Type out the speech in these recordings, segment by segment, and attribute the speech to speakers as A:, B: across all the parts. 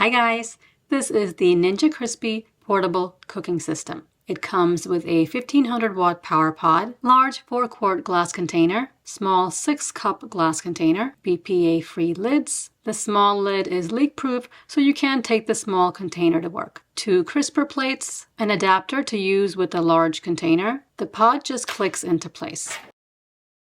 A: Hi guys, this is the Ninja Crispi portable cooking system. It comes with a 1500 watt power pod, large 4-quart glass container, small 6-cup glass container, BPA free lids. The small lid is leak proof, so you can take the small container to work. 2 crisper plates, an adapter to use with the large container. The pod just clicks into place.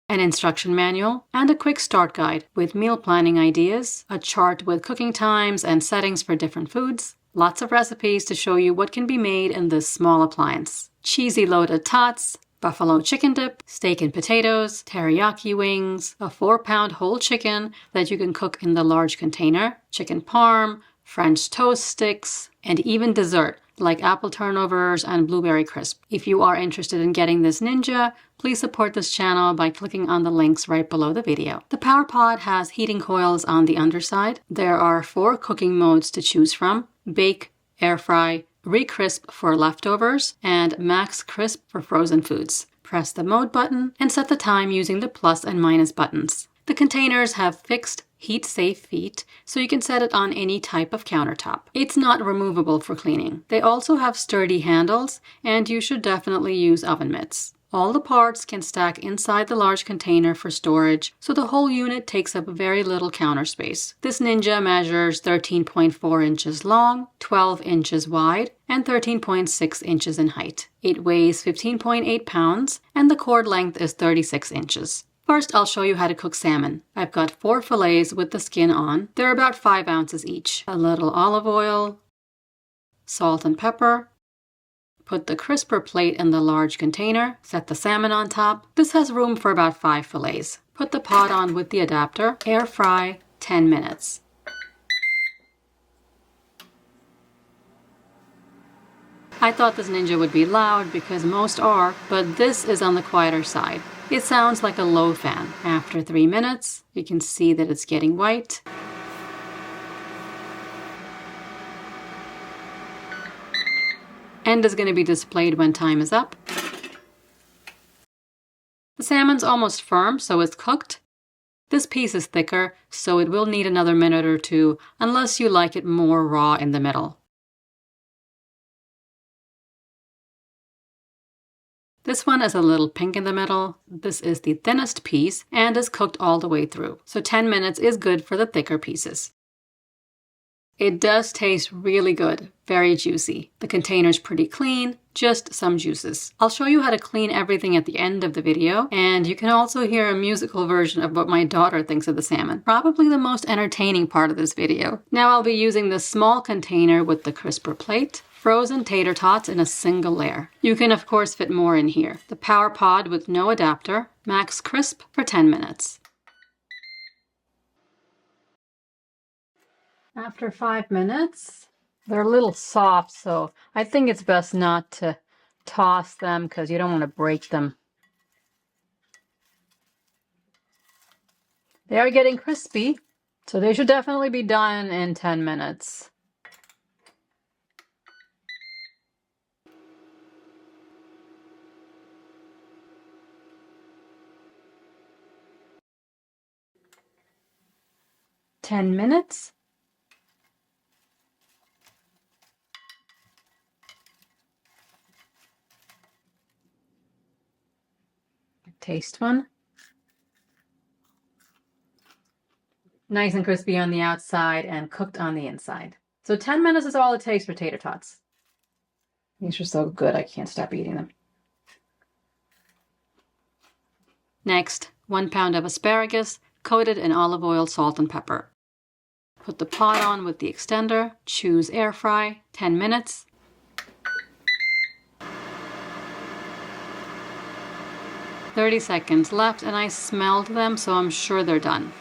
A: An instruction manual, and a quick start guide with meal planning ideas, a chart with cooking times and settings for different foods, lots of recipes to show you what can be made in this small appliance. Cheesy loaded tots, buffalo chicken dip, steak and potatoes, teriyaki wings, a 4-pound whole chicken that you can cook in the large container, chicken parm, French toast sticks, and even dessert like apple turnovers and blueberry crisp. If you are interested in getting this Ninja, please support this channel by clicking on the links right below the video. The power pod has heating coils on the underside. There are 4 cooking modes to choose from: bake, air fry, re-crisp for leftovers, and max crisp for frozen foods. Press the mode button and set the time using the plus and minus buttons. The containers have fixed heat-safe feet, so you can set it on any type of countertop. It's not removable for cleaning. They also have sturdy handles, and you should definitely use oven mitts. All the parts can stack inside the large container for storage, so the whole unit takes up very little counter space. This Ninja measures 13.4 inches long, 12 inches wide, and 13.6 inches in height. It weighs 15.8 pounds, and the cord length is 36 inches. First, I'll show you how to cook salmon. I've got 4 fillets with the skin on. They're about 5 ounces each. A little olive oil, salt and pepper. Put the crisper plate in the large container. Set the salmon on top. This has room for about 5 fillets. Put the pot on with the adapter. Air fry 10 minutes. I thought this Ninja would be loud because most are, but this is on the quieter side. It sounds like a low fan. After 3 minutes, you can see that it's getting white. End is going to be displayed when time is up. The salmon's almost firm, so it's cooked. This piece is thicker, so it will need another minute or 2, unless you like it more raw in the middle. This one is a little pink in the middle. This is the thinnest piece and is cooked all the way through, so 10 minutes is good for the thicker pieces. It does taste really good, very juicy. The container's pretty clean, just some juices. I'll show you how to clean everything at the end of the video, and you can also hear a musical version of what my daughter thinks of the salmon. Probably the most entertaining part of this video. Now I'll be using this small container with the crisper plate. Frozen tater tots in a single layer. You can of course fit more in here. The power pod with no adapter, max crisp for 10 minutes. After 5 minutes, they're a little soft, so I think it's best not to toss them because you don't want to break them. They are getting crispy, so they should definitely be done in 10 minutes. "10 minutes. Taste one. Nice and crispy on the outside and cooked on the inside. So 10 minutes is all it takes for tater tots. These are so good, I can't stop eating them. Next, 1 pound of asparagus coated in olive oil, salt, and pepper. Put the pot on with the extender. Choose air fry, 10 minutes. "30 seconds left, and I smelled them, so I'm sure they're done.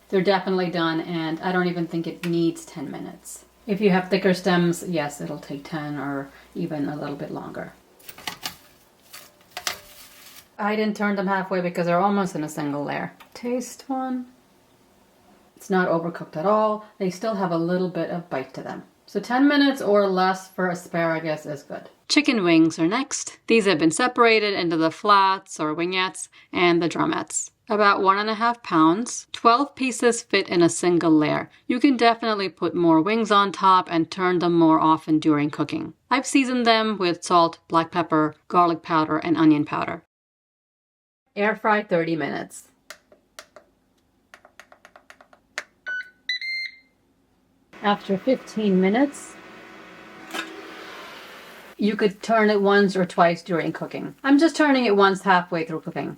A: They're definitely done, and I don't even think it needs 10 minutes. If you have thicker stems, yes, it'll take 10 or even a little bit longer. I didn't turn them halfway because they're almost in a single layer. Taste one. It's not overcooked at all. They still have a little bit of bite to them. So 10 minutes or less for asparagus is good. Chicken wings are next. These have been separated into the flats or wingettes and the drumettes. About 1.5 pounds. 12 pieces fit in a single layer. You can definitely put more wings on top and turn them more often during cooking. I've seasoned them with salt, black pepper, garlic powder, and onion powder. Air fry 30 minutes. After 15 minutes, you could turn it once or twice during cooking. I'm just turning it once halfway through cooking.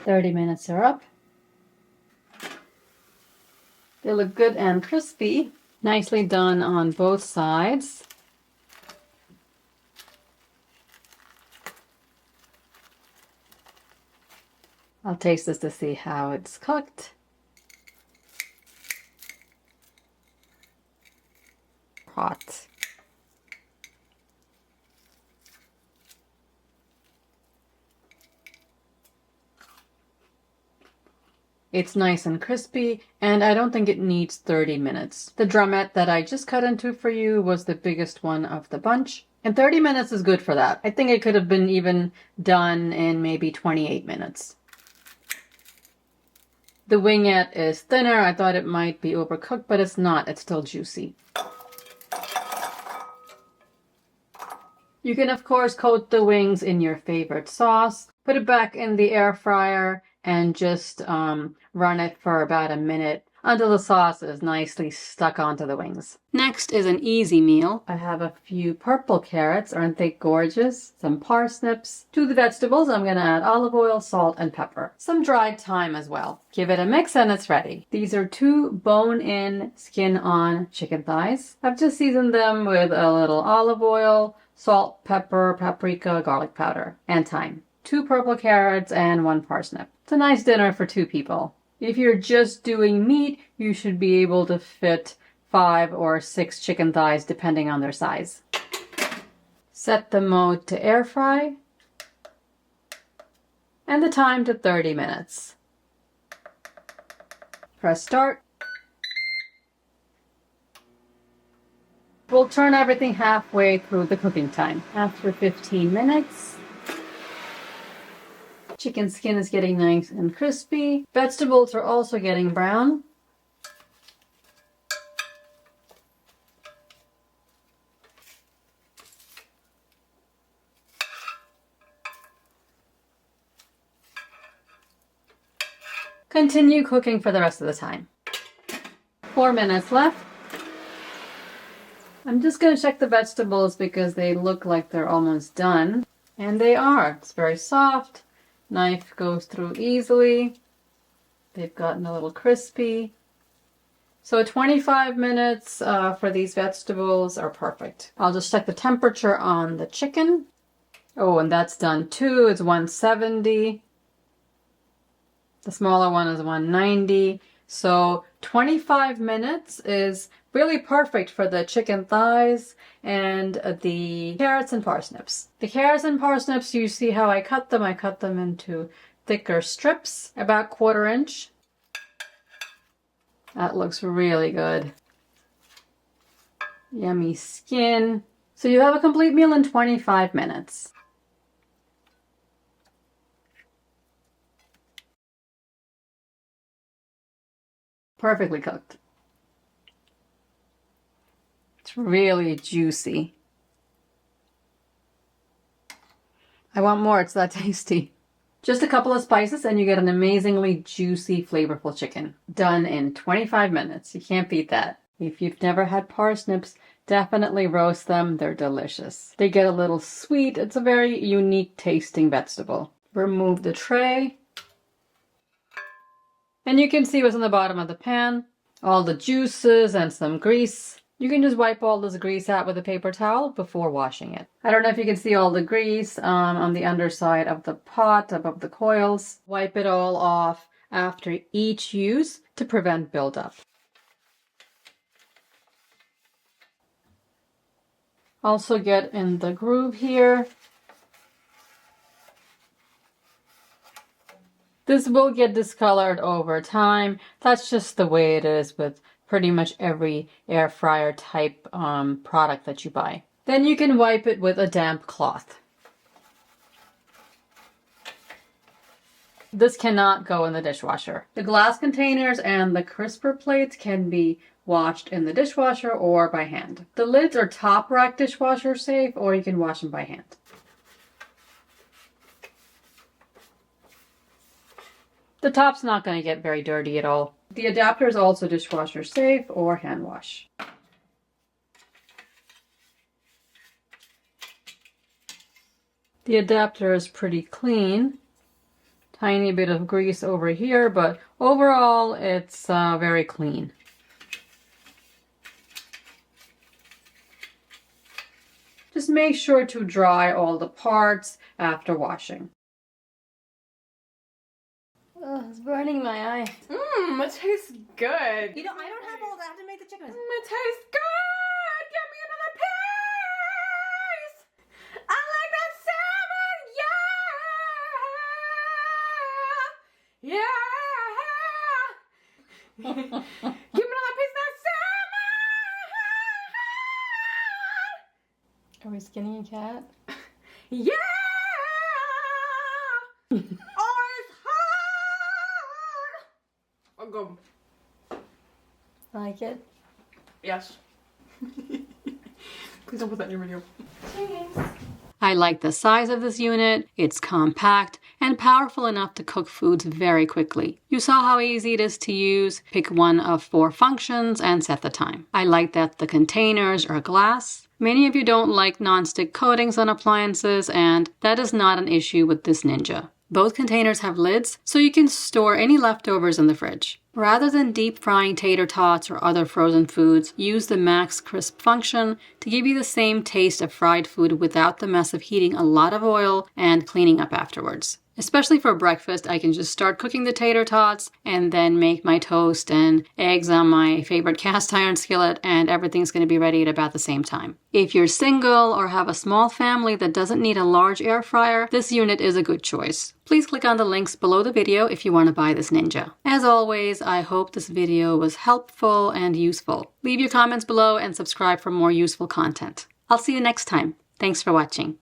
A: "30 minutes are up. They look good and crispy. Nicely done on both sides. I'll taste this to see how it's cooked. Hot. It's nice and crispy, and I don't think it needs 30 minutes. The drumette that I just cut into for you was the biggest one of the bunch, and 30 minutes is good for that. I think it could have been even done in maybe 28 minutes. The wingette is thinner. I thought it might be overcooked, but it's not. It's still juicy. You can, of course, coat the wings in your favorite sauce, put it back in the air fryer, and just run it for about a minute until the sauce is nicely stuck onto the wings. Next is an easy meal. I have a few purple carrots. Aren't they gorgeous? Some parsnips. To the vegetables, I'm going to add olive oil, salt, and pepper. Some dried thyme as well. Give it a mix and it's ready. These are 2 bone-in, skin-on chicken thighs. I've just seasoned them with a little olive oil, salt, pepper, paprika, garlic powder, and thyme. 2 purple carrots and 1 parsnip. It's a nice dinner for 2 people. If you're just doing meat, you should be able to fit 5 or 6 chicken thighs depending on their size. Set the mode to air fry and the time to 30 minutes. Press start. We'll turn everything halfway through the cooking time. After 15 minutes, chicken skin is getting nice and crispy. Vegetables are also getting brown. Continue cooking for the rest of the time. 4 minutes left. I'm just going to check the vegetables because they look like they're almost done. And they are. It's very soft. Knife goes through easily. They've gotten a little crispy. So 25 minutes for these vegetables are perfect. I'll just check the temperature on the chicken. Oh, and that's done too. It's 170. The smaller one is 190. So 25 minutes is really perfect for the chicken thighs and the carrots and parsnips. The carrots and parsnips, you see how I cut them? I cut them into thicker strips, about 1/4 inch. That looks really good. Yummy skin. So you have a complete meal in 25 minutes. Perfectly cooked. It's really juicy. I want more, it's that tasty. Just a couple of spices and you get an amazingly juicy, flavorful chicken. Done in 25 minutes. You can't beat that. If you've never had parsnips, definitely roast them. They're delicious. They get a little sweet. It's a very unique tasting vegetable. Remove the tray. And you can see what's on the bottom of the pan. All the juices and some grease. You can just wipe all this grease out with a paper towel before washing it. I don't know if you can see all the grease on the underside of the pot above the coils. Wipe it all off after each use to prevent buildup. Also get in the groove here. This will get discolored over time. That's just the way it is with pretty much every air fryer type product that you buy. Then you can wipe it with a damp cloth. This cannot go in the dishwasher. The glass containers and the crisper plates can be washed in the dishwasher or by hand. The lids are top rack dishwasher safe, or you can wash them by hand. The top's not going to get very dirty at all. The adapter is also dishwasher safe or hand wash. The adapter is pretty clean. Tiny bit of grease over here, but overall it's very clean. Just make sure to dry all the parts after washing. Oh, it's burning my eye.
B: It tastes good.
A: You know, I don't have all that to make the chicken.
B: It tastes good. Give me another piece. I like that salmon. Yeah. Give me another piece of that salmon.
A: Are we skinning a cat?
B: Yeah. Oh, it's hot. I'll go.
A: Like it?
B: Yes. Please don't put that in your video.
A: I like the size of this unit. It's compact and powerful enough to cook foods very quickly. You saw how easy it is to use. Pick one of 4 functions and set the time. I like that the containers are glass. Many of you don't like non-stick coatings on appliances, and that is not an issue with this Ninja. Both containers have lids, so you can store any leftovers in the fridge. Rather than deep frying tater tots or other frozen foods, use the Max Crisp function to give you the same taste of fried food without the mess of heating a lot of oil and cleaning up afterwards. Especially for breakfast, I can just start cooking the tater tots and then make my toast and eggs on my favorite cast iron skillet, and everything's going to be ready at about the same time. If you're single or have a small family that doesn't need a large air fryer, this unit is a good choice. Please click on the links below the video if you want to buy this Ninja. As always, I hope this video was helpful and useful. Leave your comments below and subscribe for more useful content. I'll see you next time. Thanks for watching.